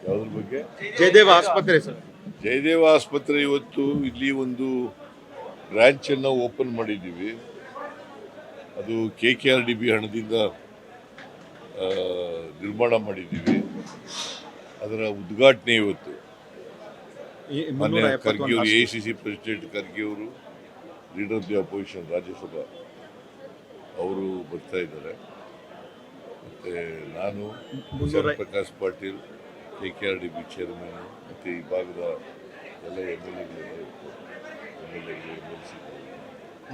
ಯಾವುದ್ರ ಬಗ್ಗೆ? ಜಯದೇವ ಆಸ್ಪತ್ರೆ ಸರ್. ಜಯದೇವ ಆಸ್ಪತ್ರೆ ಇವತ್ತು ಇಲ್ಲಿ ಒಂದು ಬ್ರಾಂಚ್ ಅನ್ನು ಓಪನ್ ಮಾಡಿದ್ದೀವಿ. ಅದು KKRDB ಹಣದಿಂದ ನಿರ್ಮಾಣ ಮಾಡಿದ್ದೀವಿ. ಅದರ ಉದ್ಘಾಟನೆ ಇವತ್ತು ಮಾನ್ಯ ಖರ್ಗೆ ಅವರು, AICC ಪ್ರೆಸಿಡೆಂಟ್ ಖರ್ಗೆ ಅವರು, leader of the opposition Rajya Sabha ಅವರು ಬರ್ತಾ ಇದ್ದಾರೆ. ಮತ್ತೆ ನಾನು ಪ್ರಕಾಶ್ ಪಾಟೀಲ್, KKRDB ಚೇರ್ಮನ್, ಮತ್ತು ಈ ಭಾಗದ ಎಲ್ಲ MLA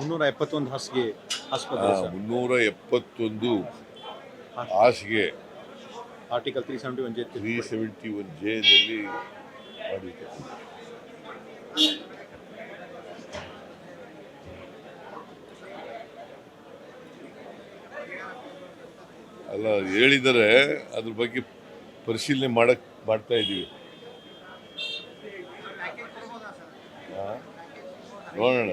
371 ಹಾಸಿಗೆ ಆಸ್ಪತ್ರೆ. 371 ಹಾಸಿಗೆ ಆರ್ಟಿಕಲ್ 371J ನಲ್ಲಿ ಮಾಡಿದ್ದಾರೆ. ಅಲ್ಲ ಹೇಳಿದರೆ ಅದ್ರ ಬಗ್ಗೆ ಪರಿಶೀಲನೆ ಮಾಡ್ತಾ ಇದ್ದೀವಿ. ನೋಡೋಣ,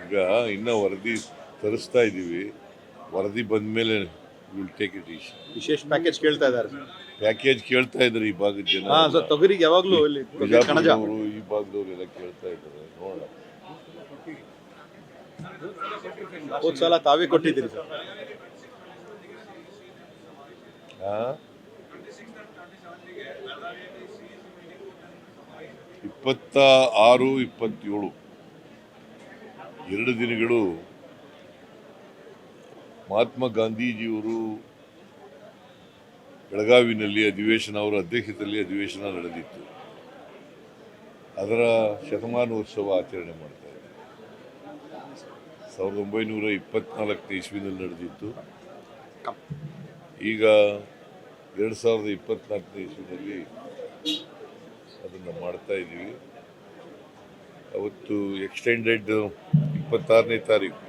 ಈಗ ಇನ್ನೂ ವರದಿ ತರಿಸ್ತಾ ಇದ್ದೀವಿ. ವರದಿ ಬಂದ ಮೇಲೆ ವಿಲ್ ಟೇಕ್ ಇಟ್ ಈಸಿ. ವಿಶೇಷ ಪ್ಯಾಕೇಜ್ ಕೇಳ್ತಾ ಇದ್ದಾರೆ. ಪ್ಯಾಕೇಜ್ ಕೇಳ್ತಾ ಇದ್ದಾರೆ ಈ ಭಾಗದ ಜನ. ತೊಗರಿಗೆ ಯಾವಾಗಲೂ ಬಿಜಾಪುರದವರು, ಈ ಭಾಗದವರೆಲ್ಲ ಕೇಳ್ತಾ ಇದ್ದಾರೆ. ನೋಡೋಣ. ಹೋದ ಸಲ ತಾವೇ ಕೊಟ್ಟಿದ್ದೀರಿ ಸರ್. 26, 27 2 ದಿನಗಳು ಮಹಾತ್ಮ ಗಾಂಧೀಜಿಯವರು ಬೆಳಗಾವಿನಲ್ಲಿ ಅಧಿವೇಶನ, ಅವರ ಅಧ್ಯಕ್ಷತೆಯಲ್ಲಿ ಅಧಿವೇಶನ ನಡೆದಿತ್ತು. ಅದರ ಶತಮಾನೋತ್ಸವ ಆಚರಣೆ ಮಾಡ್ತಾ ಇದ್ದಾರೆ. 1924 ಇಸ್ವಿನಲ್ಲಿ ನಡೆದಿತ್ತು. ಈಗ 2024 ಇಸ್ವಿನಲ್ಲಿ ಅದನ್ನು ಮಾಡ್ತಾ ಇದ್ದೀವಿ. ಅವತ್ತು ಎಕ್ಸ್ಟೆಂಡೆಡ್ 26ನೇ ತಾರೀಕು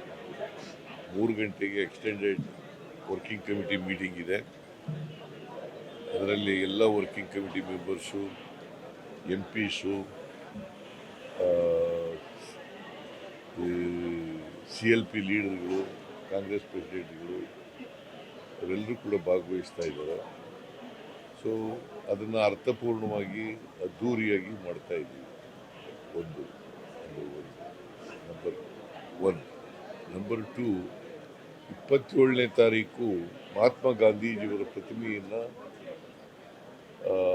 3 ಗಂಟೆಗೆ ಎಕ್ಸ್ಟೆಂಡೆಡ್ ವರ್ಕಿಂಗ್ ಕಮಿಟಿ ಮೀಟಿಂಗ್ ಇದೆ. ಅದರಲ್ಲಿ ಎಲ್ಲ ವರ್ಕಿಂಗ್ ಕಮಿಟಿ ಮೆಂಬರ್ಸು, MPಸು, CLP ಲೀಡರ್ಗಳು, ಕಾಂಗ್ರೆಸ್ ಪ್ರೆಸಿಡೆಂಟ್ಗಳು ಅವರೆಲ್ಲರೂ ಕೂಡ ಭಾಗವಹಿಸ್ತಾ ಇದ್ದಾರೆ. ಸೊ ಅದನ್ನು ಅರ್ಥಪೂರ್ಣವಾಗಿ ಅದ್ಧೂರಿಯಾಗಿ ಮಾಡ್ತಾ ಇದ್ದೀವಿ. ನಂಬರ್ 1. ನಂಬರ್ 2, 27ನೇ ತಾರೀಕು ಮಹಾತ್ಮ ಗಾಂಧೀಜಿಯವರ ಪ್ರತಿಮೆಯನ್ನು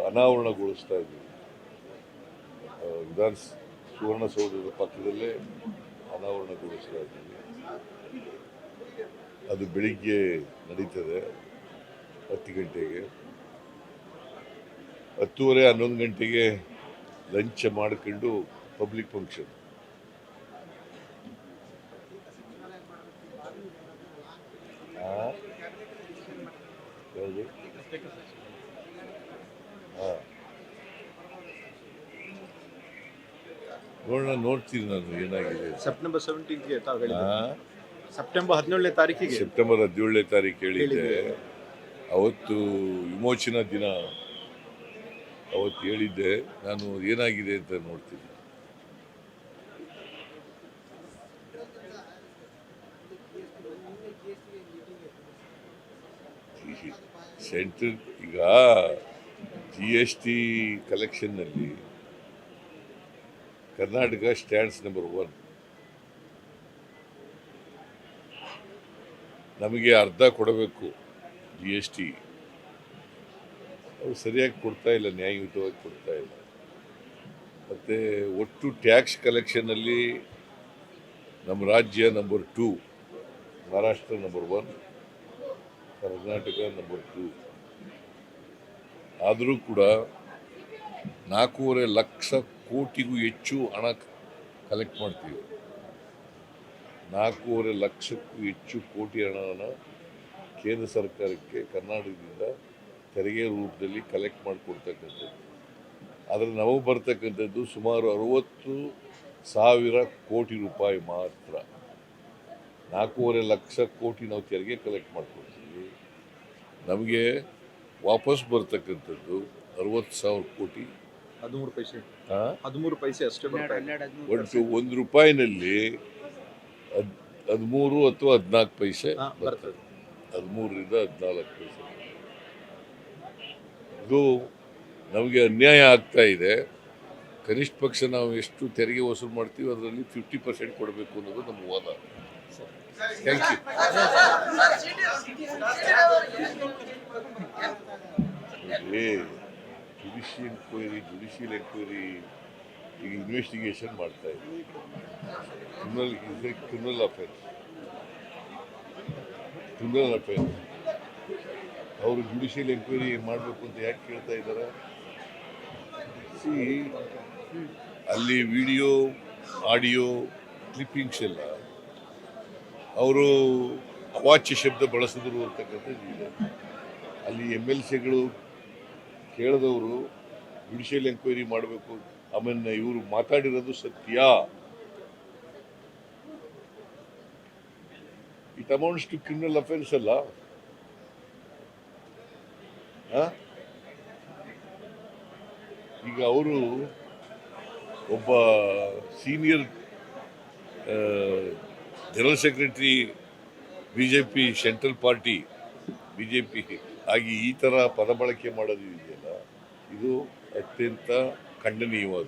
ಅನಾವರಣಗೊಳಿಸ್ತಾ ಇದ್ದೀವಿ. ಸುವರ್ಣಸೌಧದ ಪಕ್ಕದಲ್ಲೇ ಅನಾವರಣಗೊಳಿಸ್ತಾ ಇದ್ದೀವಿ. ಅದು ಬೆಳಿಗ್ಗೆ ನಡೀತದೆ 10 ಗಂಟೆಗೆ. 10:30, 11 ಗಂಟೆಗೆ ಲಂಚ್ ಮಾಡ್ಕೊಂಡು ಪಬ್ಲಿಕ್ ಫಂಕ್ಷನ್. ನೋಡೋಣ, ನೋಡ್ತೀನಿ ನಾನು ಏನಾಗಿದೆ. ಸೆಪ್ಟೆಂಬರ್ 17ಗೆ ತಾವು ಹೇಳಿದ್ದೆ. ಸೆಪ್ಟೆಂಬರ್ 17ನೇ ತಾರೀಕಿಗೆ. ಸೆಪ್ಟೆಂಬರ್ 17ನೇ ತಾರೀಕು ಹೇಳಿದ್ದೆ. ಅವತ್ತು ವಿಮೋಚನಾ ದಿನ ಅವತ್ತು ಹೇಳಿದ್ದೆ. ನಾನು ಏನಾಗಿದೆ ಅಂತ ನೋಡ್ತೀನಿ. ಸೆಂಟ್ರಲ್ ಈಗ GST ಕಲೆಕ್ಷನ್ನಲ್ಲಿ ಕರ್ನಾಟಕ ಸ್ಟ್ಯಾಂಡ್ಸ್ ನಂಬರ್ 1. ನಮಗೆ ಅರ್ಧ ಕೊಡಬೇಕು GST. ಅವ್ರು ಸರಿಯಾಗಿ ಕೊಡ್ತಾ ಇಲ್ಲ, ನ್ಯಾಯಯುತವಾಗಿ ಕೊಡ್ತಾ ಇಲ್ಲ. ಮತ್ತು ಒಟ್ಟು ಟ್ಯಾಕ್ಸ್ ಕಲೆಕ್ಷನ್ನಲ್ಲಿ ನಮ್ಮ ರಾಜ್ಯ number 2, Maharashtra number 1, Karnataka number 2. ಆದರೂ ಕೂಡ 4.5 ಲಕ್ಷ ಕೋಟಿಗೂ ಹೆಚ್ಚು ಹಣ ಕಲೆಕ್ಟ್ ಮಾಡ್ತೀವಿ. 4.5 ಲಕ್ಷಕ್ಕೂ ಹೆಚ್ಚು ಕೋಟಿ ಹಣವನ್ನು ಕೇಂದ್ರ ಸರ್ಕಾರಕ್ಕೆ ಕರ್ನಾಟಕದಿಂದ ತೆರಿಗೆ ರೂಪದಲ್ಲಿ ಕಲೆಕ್ಟ್ ಮಾಡಿಕೊಡ್ತಕ್ಕಂಥದ್ದು. ಆದರೆ ನಮಗೆ ಬರ್ತಕ್ಕಂಥದ್ದು ಸುಮಾರು 60,000 ಕೋಟಿ ರೂಪಾಯಿ ಮಾತ್ರ. 4.5 ಲಕ್ಷ ಕೋಟಿ ನಾವು ತೆರಿಗೆ ಕಲೆಕ್ಟ್ ಮಾಡ್ಕೊಡ್ತೀವಿ. ನಮಗೆ ವಾಪಸ್ ಬರ್ತಕ್ಕಂಥದ್ದು 60,000 ಕೋಟಿ, 13 ಪೈಸೆ. 13 ಪೈಸೆ ಅಷ್ಟೇ ಬರ್ತದೆ. ಒಟ್ಟು ₹1ನಲ್ಲಿ 13 ಅಥವಾ 14 ಪೈಸೆ ಬರ್ತದೆ. 13ರಿಂದ 14 ಪೈಸೆ. ಇದು ನಮಗೆ ಅನ್ಯಾಯ ಆಗ್ತಾ ಇದೆ. ಕನಿಷ್ಠ ಪಕ್ಷ ನಾವು ಎಷ್ಟು ತೆರಿಗೆ ವಸೂಲು ಮಾಡ್ತೀವಿ ಅದರಲ್ಲಿ 50% ಕೊಡಬೇಕು ಅನ್ನೋದು ನಮ್ಮ ವಾದ. Thank you. ಜುಡಿಷಿಯಲ್ ಎಂಕ್ವೈರಿ ಈಗ ಇನ್ವೆಸ್ಟಿಗೇಷನ್ ಮಾಡ್ತಾ ಇದ್ದೀವಿ. ಕ್ರಿಮಿನಲ್ ಅಫೆನ್ಸ್ ಅವರು ಜುಡಿಷಿಯಲ್ ಎಂಕ್ವೈರಿ ಮಾಡಬೇಕು ಅಂತ ಯಾಕೆ ಕೇಳ್ತಾ ಇದ್ದಾರೆ? ಅಲ್ಲಿ ವಿಡಿಯೋ ಆಡಿಯೋ ಕ್ಲಿಪ್ಪಿಂಗ್ಸ್ ಎಲ್ಲ ಅವರು ಅವಾಚ್ಯ ಶಬ್ದ ಬಳಸಿದ್ರು ಅಂತಕ್ಕಂಥದ್ದು ಇದೆ. ಅಲ್ಲಿ MLCಗಳು ಕೇಳಿದವರು ಜುಡಿಷಿಯಲ್ ಎಂಕ್ವೈರಿ ಮಾಡಬೇಕು. ಆಮೇಲೆ ಇವರು ಮಾತಾಡಿರೋದು ಸತ್ಯ. It amounts to criminal offence ಅಲ್ಲ. ಈಗ ಅವರು ಒಬ್ಬ senior general secretary BJP central party BJP ಆಗಿ ಈ ಥರ ಪದ ಬಳಕೆ ಮಾಡೋದು ಇದೆಯಲ್ಲ, ಇದು ಅತ್ಯಂತ ಖಂಡನೀಯವಾದ.